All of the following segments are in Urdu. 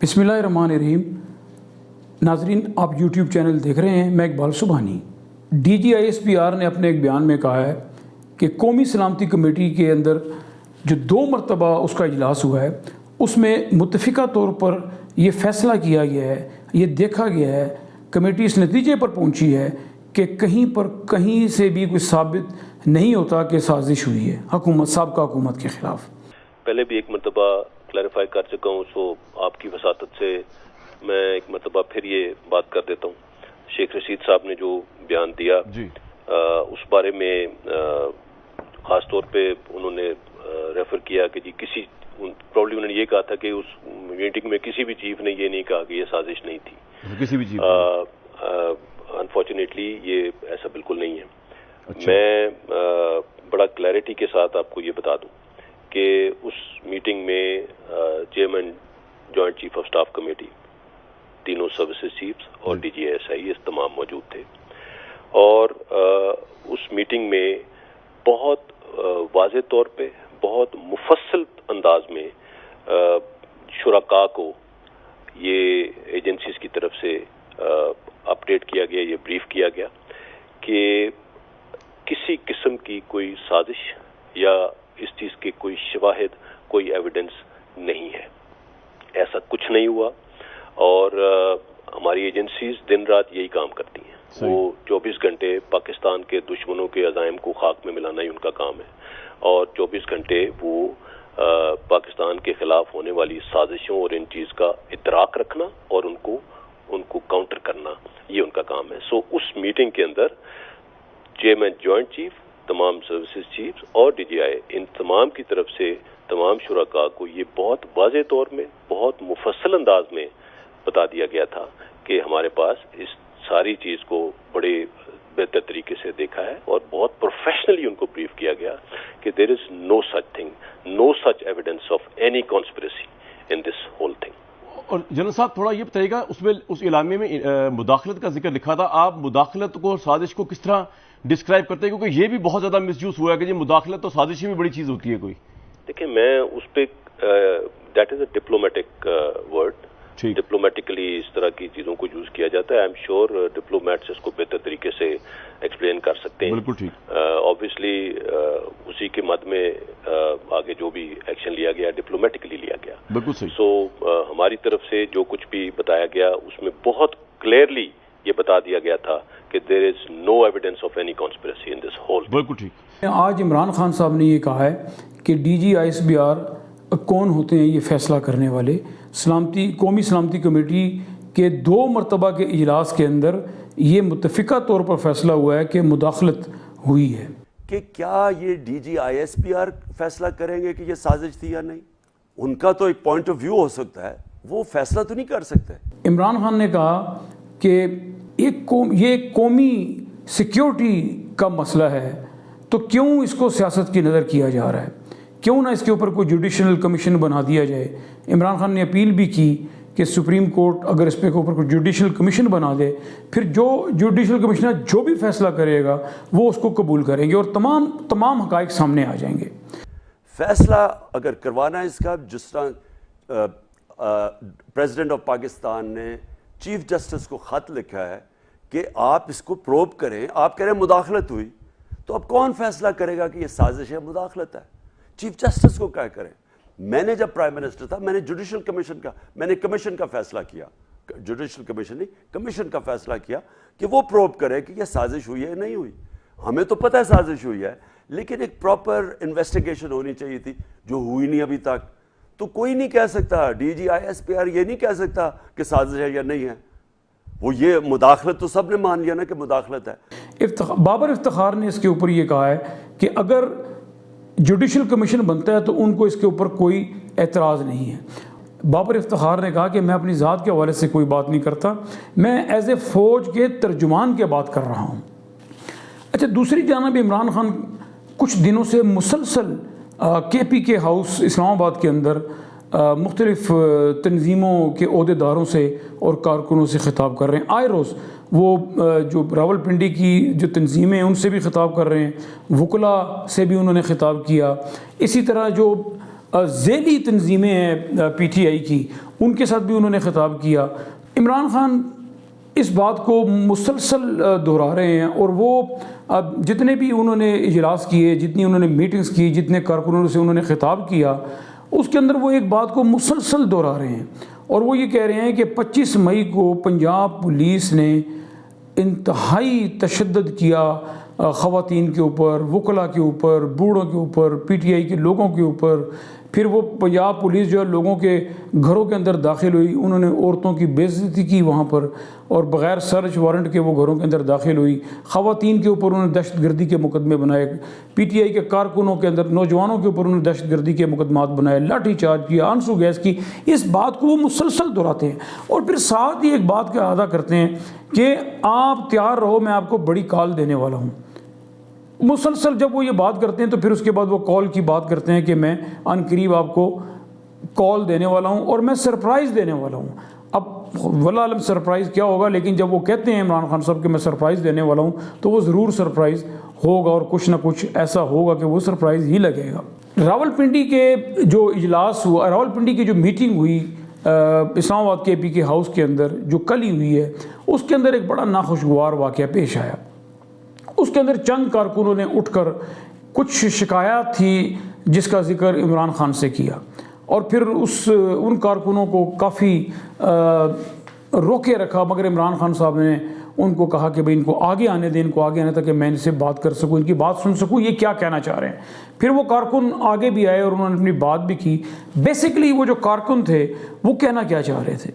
بسم اللہ الرحمن الرحیم. ناظرین، آپ یوٹیوب چینل دیکھ رہے ہیں. میں Iqbal Subhani. D G I S P R نے اپنے ایک بیان میں کہا ہے کہ قومی سلامتی کمیٹی کے اندر جو 2 مرتبہ اس کا اجلاس ہوا ہے، اس میں متفقہ طور پر یہ فیصلہ کیا گیا ہے، یہ دیکھا گیا ہے، کمیٹی اس نتیجے پر پہنچی ہے کہ کہیں سے بھی کوئی ثابت نہیں ہوتا کہ سازش ہوئی ہے سابقہ حکومت کے خلاف. پہلے بھی ایک مرتبہ کلیریفائی کر چکا ہوں، سو آپ کی وساطت سے میں ایک مرتبہ پھر یہ بات کر دیتا ہوں. شیخ رشید صاحب نے جو بیان دیا اس بارے میں خاص طور پہ انہوں نے ریفر کیا کہ پرابلی انہوں نے یہ کہا تھا کہ اس میٹنگ میں کسی بھی چیف نے یہ نہیں کہا کہ یہ سازش نہیں تھی. کسی بھی چیف انفارچونیٹلی یہ ایسا بالکل نہیں ہے. میں بڑا کلیئرٹی کے ساتھ آپ کو یہ بتا دوں کہ اس میٹنگ میں chairman joint chief of staff committee, تینوں سروسز چیفز اور ڈی جی ایس آئی تمام موجود تھے، اور اس میٹنگ میں بہت واضح طور پہ بہت مفصل انداز میں شرکاء کو یہ ایجنسیز کی طرف سے اپڈیٹ کیا گیا، یہ بریف کیا گیا کہ کسی قسم کی کوئی سازش یا اس چیز کے کوئی شواہد، کوئی ایویڈنس نہیں ہے. ایسا کچھ نہیں ہوا، اور ہماری ایجنسیز دن رات یہی کام کرتی ہیں. وہ 24 گھنٹے پاکستان کے دشمنوں کے عزائم کو خاک میں ملانا ہی ان کا کام ہے، اور 24 گھنٹے وہ پاکستان کے خلاف ہونے والی سازشوں اور ان چیز کا ادراک رکھنا اور ان کو کاؤنٹر کرنا، یہ ان کا کام ہے. سو اس میٹنگ کے اندر چیئرمین جوائنٹ چیف، تمام سروسز چیفز اور ڈی جی آئی، ان تمام کی طرف سے تمام شرکاء کو یہ بہت واضح طور میں، بہت مفصل انداز میں بتا دیا گیا تھا کہ ہمارے پاس اس ساری چیز کو بڑے بہتر طریقے سے دیکھا ہے، اور بہت پروفیشنلی ان کو بریف کیا گیا کہ there is no such thing, no such evidence of any conspiracy in this whole thing. اور جنرل صاحب تھوڑا یہ بتائیے گا، اس میں اس اعلامیے میں مداخلت کا ذکر لکھا تھا. آپ مداخلت کو، سازش کو کس طرح ڈسکرائب کرتے ہیں؟ کیونکہ یہ بھی بہت زیادہ مس یوز ہوا ہے کہ یہ مداخلت تو سازش بھی بڑی چیز ہوتی ہے کوئی. دیکھیں، میں اس پہ that is a diplomatic word, diplomatically اس طرح کی چیزوں کو یوز کیا جاتا ہے. آئی ایم شیور ڈپلومیٹس اس کو بہتر طریقے سے ایکسپلین کر سکتے ہیں. بالکل ٹھیک. آبویسلی اسی کے مد میں آگے جو بھی ایکشن لیا گیا ڈپلومیٹکلی لیا گیا. بالکل صحیح. سو ہماری طرف سے جو کچھ بھی بتایا گیا اس میں بہت کلیئرلی یہ بتا دیا گیا تھا کہ there is no evidence of any conspiracy in this whole. بالکل ٹھیک. آج عمران خان صاحب نے یہ کہا ہے کہ D G I S B R کون ہوتے ہیں یہ فیصلہ کرنے والے. قومی سلامتی کمیٹی کے 2 مرتبہ کے اجلاس کے اندر یہ متفقہ طور پر فیصلہ ہوا ہے کہ مداخلت ہوئی ہے. کہ کیا یہ D G I S P R فیصلہ کریں گے کہ یہ سازش تھی یا نہیں؟ ان کا تو ایک پوائنٹ آف ویو ہو سکتا ہے، وہ فیصلہ تو نہیں کر سکتے. عمران خان نے کہا کہ یہ قومی سیکیورٹی کا مسئلہ ہے، تو کیوں اس کو سیاست کی نظر کیا جا رہا ہے؟ کیوں نہ اس کے اوپر کوئی جوڈیشل کمیشن بنا دیا جائے؟ عمران خان نے اپیل بھی کی کہ سپریم کورٹ اگر اس پہ اوپر کوئی جوڈیشل کمیشن بنا دے، پھر جو جوڈیشل کمیشنر جو بھی فیصلہ کرے گا وہ اس کو قبول کریں گے، اور تمام حقائق سامنے آ جائیں گے. فیصلہ اگر کروانا ہے اس کا، جس طرح پریزیڈنٹ آف پاکستان نے چیف جسٹس کو خط لکھا ہے کہ آپ اس کو پروب کریں، آپ کہہ رہے ہیں مداخلت ہوئی، تو اب کون فیصلہ کرے گا کہ یہ سازش ہے، مداخلت ہے؟ چیف جسٹس کو کیا کریں؟ میں نے جب پرائم منسٹر تھا، میں نے جوڈیشل کمیشن کا فیصلہ کیا، جوڈیشل کمیشن نہیں، کمیشن کا فیصلہ کیا کہ وہ پروب کرے کہ یہ سازش ہوئی ہے یا نہیں ہوئی. ہمیں تو پتہ ہے سازش ہوئی ہے، لیکن ایک پراپر انویسٹیگیشن ہونی چاہیے تھی، جو ہوئی نہیں ابھی تک. تو کوئی نہیں کہہ سکتا، D G I S P R یہ نہیں کہہ سکتا کہ سازش ہے یا نہیں ہے. وہ یہ مداخلت تو سب نے مان لیا نا کہ مداخلت ہے. بابر افتخار نے اس کے اوپر یہ کہا ہے کہ اگر جوڈیشل کمیشن بنتا ہے تو ان کو اس کے اوپر کوئی اعتراض نہیں ہے. بابر افتخار نے کہا کہ میں اپنی ذات کے حوالے سے کوئی بات نہیں کرتا، میں ایز اے فوج کے ترجمان کے بات کر رہا ہوں. اچھا، دوسری جانب عمران خان کچھ دنوں سے مسلسل کے پی کے ہاؤس اسلام آباد کے اندر مختلف تنظیموں کے عہدیداروں سے اور کارکنوں سے خطاب کر رہے ہیں. آئے روز وہ جو راول پنڈی کی جو تنظیمیں ہیں ان سے بھی خطاب کر رہے ہیں، وکلا سے بھی انہوں نے خطاب کیا. اسی طرح جو ذیلی تنظیمیں ہیں پی ٹی آئی کی، ان کے ساتھ بھی انہوں نے خطاب کیا۔ عمران خان اس بات کو مسلسل دہرا رہے ہیں، اور وہ جتنے بھی انہوں نے اجلاس کیے، جتنی انہوں نے میٹنگز کی، جتنے کارکنوں سے انہوں نے خطاب کیا، اس کے اندر وہ ایک بات کو مسلسل دہرا رہے ہیں، اور وہ یہ کہہ رہے ہیں کہ 25 مئی کو پنجاب پولیس نے انتہائی تشدد کیا خواتین کے اوپر، وکلاء کے اوپر، بوڑھوں کے اوپر، پی ٹی آئی کے لوگوں کے اوپر۔ پھر وہ پنجاب پولیس جو ہے لوگوں کے گھروں کے اندر داخل ہوئی، انہوں نے عورتوں کی بے عزتی کی وہاں پر، اور بغیر سرچ وارنٹ کے وہ گھروں کے اندر داخل ہوئی۔ خواتین کے اوپر انہوں نے دہشت گردی کے مقدمے بنائے، پی ٹی آئی کے کارکنوں کے اندر، نوجوانوں کے اوپر انہوں نے دہشت گردی کے مقدمات بنائے، لاٹھی چارج کیا، آنسو گیس کی۔ اس بات کو وہ مسلسل دہراتے ہیں، اور پھر ساتھ ہی ایک بات کا اعادہ کرتے ہیں کہ آپ تیار رہو، میں آپ کو بڑی کال دینے والا ہوں۔ مسلسل جب وہ یہ بات کرتے ہیں تو پھر اس کے بعد وہ کال کی بات کرتے ہیں کہ میں عن قریب آپ کو کال دینے والا ہوں اور میں سرپرائز دینے والا ہوں۔ اب واللہ عالم سرپرائز کیا ہوگا، لیکن جب وہ کہتے ہیں عمران خان صاحب کہ میں سرپرائز دینے والا ہوں تو وہ ضرور سرپرائز ہوگا، اور کچھ نہ کچھ ایسا ہوگا کہ وہ سرپرائز ہی لگے گا۔ راولپنڈی کے جو اجلاس ہوا، راولپنڈی کی جو میٹنگ ہوئی اسلام آباد کے اے پی کے ہاؤس کے اندر جو کل ہی ہوئی ہے، اس کے اندر ایک بڑا ناخوشگوار واقعہ پیش آیا۔ اس کے اندر چند کارکنوں نے اٹھ کر کچھ شکایات تھی جس کا ذکر عمران خان سے کیا، اور پھر ان کارکنوں کو کافی روکے رکھا، مگر عمران خان صاحب نے ان کو کہا کہ بھئی ان کو آگے آنے دیں، ان کو آگے آنے تک کہ میں ان سے بات کر سکوں، ان کی بات سن سکوں یہ کیا کہنا چاہ رہے ہیں۔ پھر وہ کارکن آگے بھی آئے اور انہوں نے اپنی بات بھی کی۔ بیسیکلی وہ جو کارکن تھے وہ کہنا کیا چاہ رہے تھے؟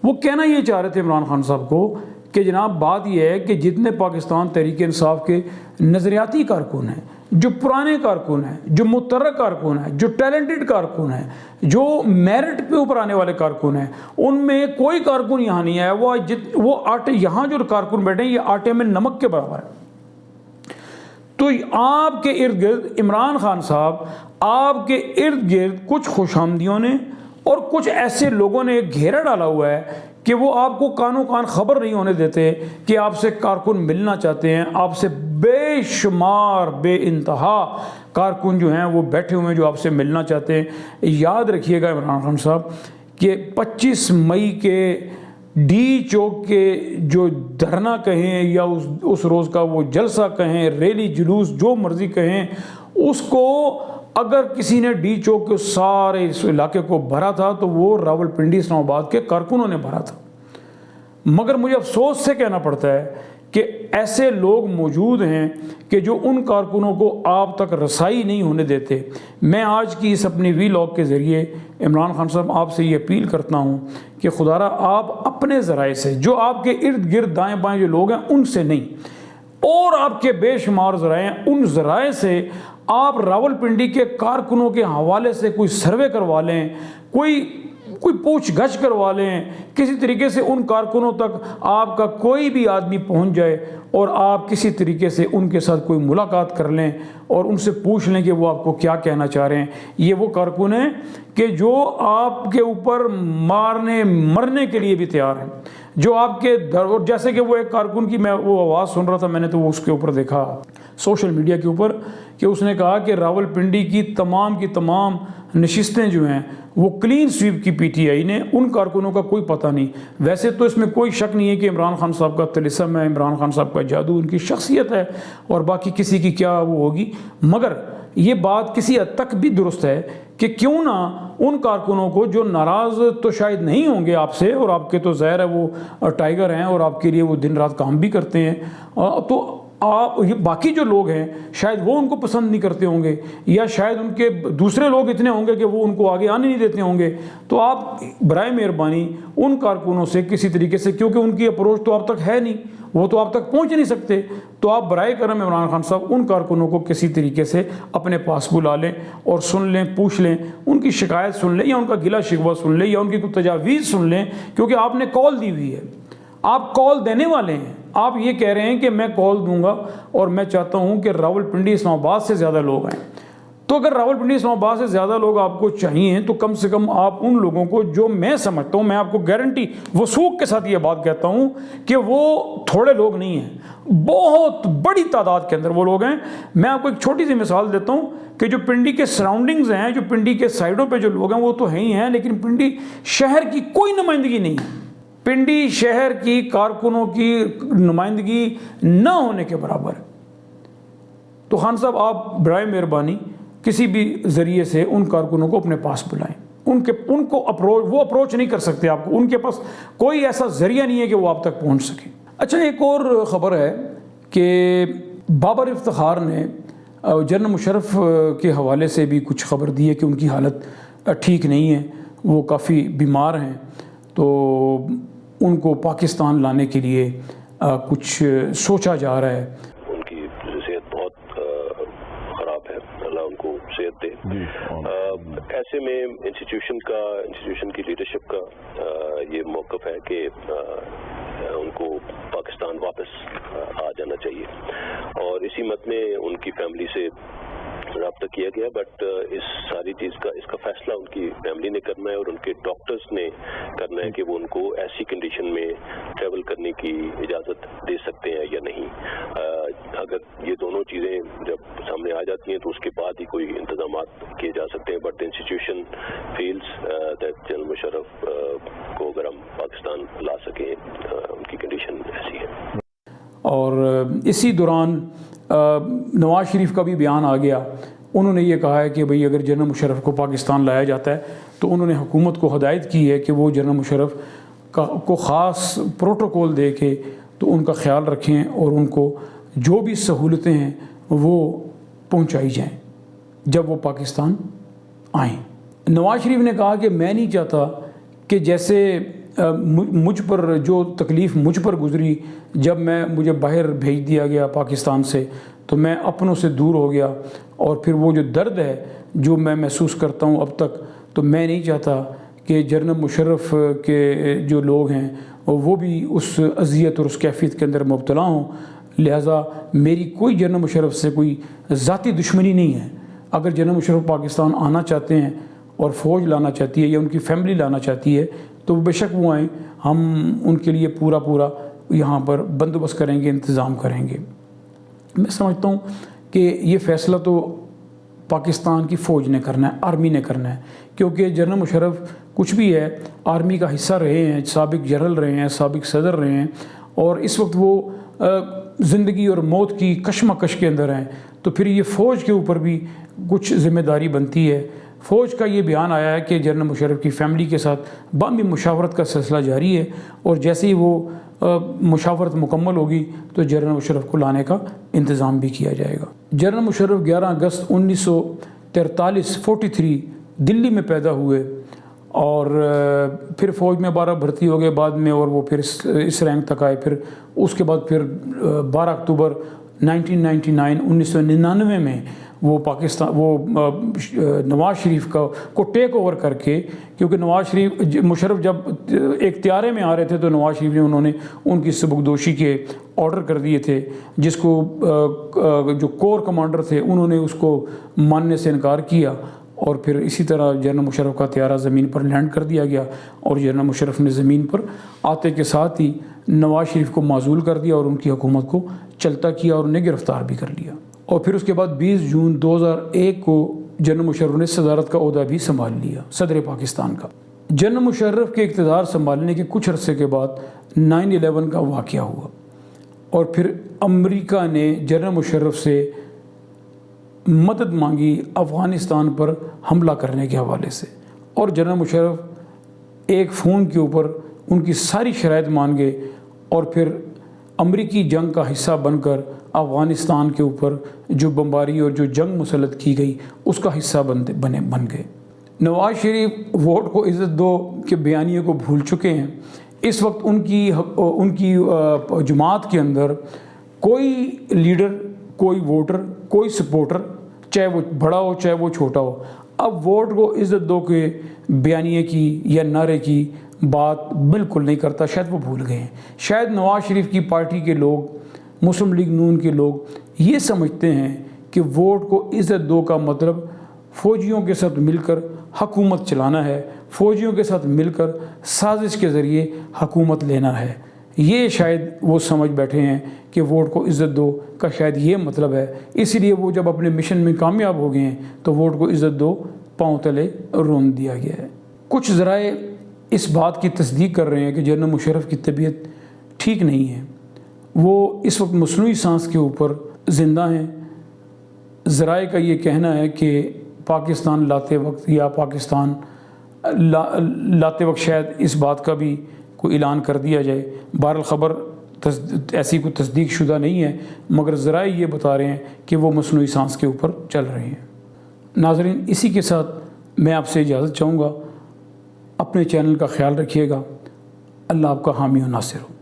وہ کہنا یہ چاہ رہے تھے عمران خان صاحب کو کہ جناب بات یہ ہے کہ جتنے پاکستان تحریک انصاف کے نظریاتی کارکن ہیں، جو پرانے کارکن ہیں، جو متحرک کارکن ہیں، جو ٹیلنٹڈ کارکن ہیں، جو میرٹ پہ اوپر آنے والے کارکن ہیں، ان میں کوئی کارکن یہاں نہیں آیا۔ وہ آٹے یہاں جو کارکن بیٹھے ہیں یہ آٹے میں نمک کے برابر ہے۔ تو آپ کے ارد گرد عمران خان صاحب، آپ کے ارد گرد کچھ خوش آمدیوں نے اور کچھ ایسے لوگوں نے گھیرا ڈالا ہوا ہے کہ وہ آپ کو کانوں کان خبر نہیں ہونے دیتے کہ آپ سے کارکن ملنا چاہتے ہیں۔ آپ سے بے شمار بے انتہا کارکن جو ہیں وہ بیٹھے ہوئے ہیں جو آپ سے ملنا چاہتے ہیں۔ یاد رکھیے گا عمران خان صاحب کہ 25 مئی کے ڈی چوک کے جو دھرنا کہیں یا اس روز کا وہ جلسہ کہیں، ریلی جلوس جو مرضی کہیں، اس کو اگر کسی نے ڈی چوک کے سارے اس علاقے کو بھرا تھا تو وہ راولپنڈی اسلام آباد کے کارکنوں نے بھرا تھا۔ مگر مجھے افسوس سے کہنا پڑتا ہے کہ ایسے لوگ موجود ہیں کہ جو ان کارکنوں کو آپ تک رسائی نہیں ہونے دیتے۔ میں آج کی اس اپنی وی لاگ کے ذریعے عمران خان صاحب آپ سے یہ اپیل کرتا ہوں کہ خدارا آپ اپنے ذرائع سے، جو آپ کے ارد گرد دائیں بائیں جو لوگ ہیں ان سے نہیں، اور آپ کے بے شمار ذرائع ہیں، ان ذرائع سے آپ راولپنڈی کے کارکنوں کے حوالے سے کوئی سروے کروا لیں، کوئی پوچھ گچھ کروا لیں، کسی طریقے سے ان کارکنوں تک آپ کا کوئی بھی آدمی پہنچ جائے اور آپ کسی طریقے سے ان کے ساتھ کوئی ملاقات کر لیں اور ان سے پوچھ لیں کہ وہ آپ کو کیا کہنا چاہ رہے ہیں۔ یہ وہ کارکن ہیں کہ جو آپ کے اوپر مرنے کے لیے بھی تیار ہیں، جو آپ کے اور جیسے کہ وہ ایک کارکن کی میں وہ آواز سن رہا تھا، میں نے تو وہ اس کے اوپر دیکھا سوشل میڈیا کے اوپر کہ اس نے کہا کہ راولپنڈی کی تمام نشستیں جو ہیں وہ کلین سویپ کی پی ٹی آئی نے، ان کارکنوں کا کوئی پتہ نہیں۔ ویسے تو اس میں کوئی شک نہیں ہے کہ عمران خان صاحب کا طلسم ہے، عمران خان صاحب کا جادو، ان کی شخصیت ہے، اور باقی کسی کی کیا وہ ہوگی، مگر یہ بات کسی حد تک بھی درست ہے کہ کیوں نہ ان کارکنوں کو جو ناراض تو شاید نہیں ہوں گے آپ سے، اور آپ کے تو ظاہر ہے وہ ٹائیگر ہیں اور آپ کے لیے وہ دن رات کام بھی کرتے ہیں، تو آپ یہ باقی جو لوگ ہیں شاید وہ ان کو پسند نہیں کرتے ہوں گے، یا شاید ان کے دوسرے لوگ اتنے ہوں گے کہ وہ ان کو آگے آنے نہیں دیتے ہوں گے، تو آپ برائے مہربانی ان کارکنوں سے کسی طریقے سے، کیونکہ ان کی اپروچ تو آپ تک ہے نہیں، وہ تو آپ تک پہنچ نہیں سکتے، تو آپ برائے کرم عمران خان صاحب ان کارکنوں کو کسی طریقے سے اپنے پاس بلا لیں اور سن لیں، پوچھ لیں، ان کی شکایت سن لیں، یا ان کا گلہ شکوہ سن لیں، یا ان کی کوئی تجاویز سن لیں، کیونکہ آپ نے کال دی ہوئی ہے، آپ کال دینے والے ہیں۔ آپ یہ کہہ رہے ہیں کہ میں کال دوں گا، اور میں چاہتا ہوں کہ راولپنڈی اسلام آباد سے زیادہ لوگ آئیں، تو اگر راولپنڈی اسلام آباد سے زیادہ لوگ آپ کو چاہیے تو کم سے کم آپ ان لوگوں کو، جو میں سمجھتا ہوں، میں آپ کو گارنٹی وثوق کے ساتھ یہ بات کہتا ہوں کہ وہ تھوڑے لوگ نہیں ہیں، بہت بڑی تعداد کے اندر وہ لوگ ہیں۔ میں آپ کو ایک چھوٹی سی مثال دیتا ہوں کہ جو پنڈی کے سراؤنڈنگز ہیں، جو پنڈی کے سائڈوں پہ جو لوگ ہیں وہ تو ہیں ہی ہیں، لیکن پنڈی شہر کی کوئی نمائندگی نہیں ہے۔ پنڈی شہر کی کارکنوں کی نمائندگی نہ ہونے کے برابر ہے۔ تو خان صاحب آپ برائے مہربانی کسی بھی ذریعے سے ان کارکنوں کو اپنے پاس بلائیں، ان کو وہ اپروچ نہیں کر سکتے آپ کو، ان کے پاس کوئی ایسا ذریعہ نہیں ہے کہ وہ آپ تک پہنچ سکیں۔ اچھا، ایک اور خبر ہے کہ بابر افتخار نے جنرل مشرف کے حوالے سے بھی کچھ خبر دی ہے کہ ان کی حالت ٹھیک نہیں ہے، وہ کافی بیمار ہیں، تو ان کو پاکستان لانے کے لیے کچھ سوچا جا رہا ہے۔ ان کی صحت بہت خراب ہے، اللہ ان کو صحت دے۔ ایسے میں انسٹیٹیوشن کی لیڈرشپ کا یہ موقف ہے کہ ان کو پاکستان واپس آ جانا چاہیے، اور اسی مت میں ان کی فیملی سے رابطہ کیا گیا، بٹ اس ساری چیز کا اس کا فیصلہ ان کی فیملی نے کرنا ہے، اور ان کے ڈاکٹرز نے کرنا ہے کہ وہ ان کو ایسی کنڈیشن میں ٹریول کرنے کی اجازت دے سکتے ہیں یا نہیں۔ اگر یہ دونوں چیزیں جب سامنے آ جاتی ہیں تو اس کے بعد ہی کوئی انتظامات کیے جا سکتے ہیں، but institution feels that general Musharraf کو اگر ہم پاکستان لا سکیں، ان کی کنڈیشن ایسی ہے۔ اور اسی دوران نواز شریف کا بھی بیان آ گیا، انہوں نے یہ کہا ہے کہ بھئی اگر جنرل مشرف کو پاکستان لایا جاتا ہے تو انہوں نے حکومت کو ہدایت کی ہے کہ وہ جنرل مشرف کو خاص پروٹوکول دے کے تو ان کا خیال رکھیں اور ان کو جو بھی سہولتیں ہیں وہ پہنچائی جائیں جب وہ پاکستان آئیں۔ نواز شریف نے کہا کہ میں نہیں چاہتا کہ جیسے مجھ پر جو تکلیف مجھ پر گزری جب مجھے باہر بھیج دیا گیا پاکستان سے، تو میں اپنوں سے دور ہو گیا، اور پھر وہ جو درد ہے جو میں محسوس کرتا ہوں اب تک، تو میں نہیں چاہتا کہ جنرل مشرف کے جو لوگ ہیں وہ بھی اس اذیت اور اس کیفیت کے اندر مبتلا ہوں۔ لہٰذا میری کوئی جنرل مشرف سے کوئی ذاتی دشمنی نہیں ہے۔ اگر جنرل مشرف پاکستان آنا چاہتے ہیں اور فوج لانا چاہتی ہے یا ان کی فیملی لانا چاہتی ہے تو بے شک وہ آئیں، ہم ان کے لیے پورا یہاں پر بندوبست کریں گے، انتظام کریں گے۔ میں سمجھتا ہوں کہ یہ فیصلہ تو پاکستان کی فوج نے کرنا ہے، آرمی نے کرنا ہے، کیونکہ جنرل مشرف کچھ بھی ہے آرمی کا حصہ رہے ہیں، سابق جنرل رہے ہیں، سابق صدر رہے ہیں، اور اس وقت وہ زندگی اور موت کی کشمکش کے اندر ہیں، تو پھر یہ فوج کے اوپر بھی کچھ ذمہ داری بنتی ہے۔ فوج کا یہ بیان آیا ہے کہ جنرل مشرف کی فیملی کے ساتھ باہمی مشاورت کا سلسلہ جاری ہے، اور جیسے ہی وہ مشاورت مکمل ہوگی تو جنرل مشرف کو لانے کا انتظام بھی کیا جائے گا۔ جنرل مشرف 11 اگست 1943 دلی میں پیدا ہوئے، اور پھر فوج میں 12 بھرتی ہو گئے بعد میں، اور وہ پھر اس رینک تک آئے۔ پھر اس کے بعد پھر 12 اکتوبر 1999 میں وہ نواز شریف کو ٹیک اوور کر کے، کیونکہ نواز مشرف جب ایک طیارے میں آ رہے تھے تو نواز شریف نے انہوں نے ان کی سبکدوشی کے آرڈر کر دیے تھے، جس کو جو کور کمانڈر تھے انہوں نے اس کو ماننے سے انکار کیا، اور پھر اسی طرح جنرل مشرف کا طیارہ زمین پر لینڈ کر دیا گیا، اور جنرل مشرف نے زمین پر آتے کے ساتھ ہی نواز شریف کو معزول کر دیا اور ان کی حکومت کو چلتا کیا اور انہیں گرفتار بھی کر لیا۔ اور پھر اس کے بعد 20 جون 2001 کو جنرل مشرف نے صدارت کا عہدہ بھی سنبھال لیا، صدر پاکستان کا۔ جنرل مشرف کے اقتدار سنبھالنے کے کچھ عرصے کے بعد 9/11 کا واقعہ ہوا، اور پھر امریکہ نے جنرل مشرف سے مدد مانگی افغانستان پر حملہ کرنے کے حوالے سے، اور جنرل مشرف ایک فون کے اوپر ان کی ساری شرائط مان گئے، اور پھر امریکی جنگ کا حصہ بن کر افغانستان کے اوپر جو بمباری اور جو جنگ مسلط کی گئی اس کا حصہ بن گئے۔ نواز شریف ووٹ کو عزت دو کے بیانیے کو بھول چکے ہیں۔ اس وقت ان کی جماعت کے اندر کوئی لیڈر، کوئی ووٹر، کوئی سپورٹر، چاہے وہ بڑا ہو چاہے وہ چھوٹا ہو، اب ووٹ کو عزت دو کے بیانیے کی یا نعرے کی بات بالکل نہیں کرتا، شاید وہ بھول گئے ہیں۔ شاید نواز شریف کی پارٹی کے لوگ، مسلم لیگ نون کے لوگ یہ سمجھتے ہیں کہ ووٹ کو عزت دو کا مطلب فوجیوں کے ساتھ مل کر حکومت چلانا ہے، فوجیوں کے ساتھ مل کر سازش کے ذریعے حکومت لینا ہے۔ یہ شاید وہ سمجھ بیٹھے ہیں کہ ووٹ کو عزت دو کا شاید یہ مطلب ہے، اس لیے وہ جب اپنے مشن میں کامیاب ہو گئے ہیں تو ووٹ کو عزت دو پاؤں تلے رون دیا گیا ہے۔ کچھ ذرائع اس بات کی تصدیق کر رہے ہیں کہ جنرل مشرف کی طبیعت ٹھیک نہیں ہے، وہ اس وقت مصنوعی سانس کے اوپر زندہ ہیں۔ ذرائع کا یہ کہنا ہے کہ پاکستان لاتے وقت یا پاکستان لاتے وقت شاید اس بات کا بھی کوئی اعلان کر دیا جائے۔ بہرحال خبر ایسی کوئی تصدیق شدہ نہیں ہے، مگر ذرائع یہ بتا رہے ہیں کہ وہ مصنوعی سانس کے اوپر چل رہے ہیں۔ ناظرین، اسی کے ساتھ میں آپ سے اجازت چاہوں گا، اپنے چینل کا خیال رکھیے گا۔ اللہ آپ کا حامی و ناصر ہو۔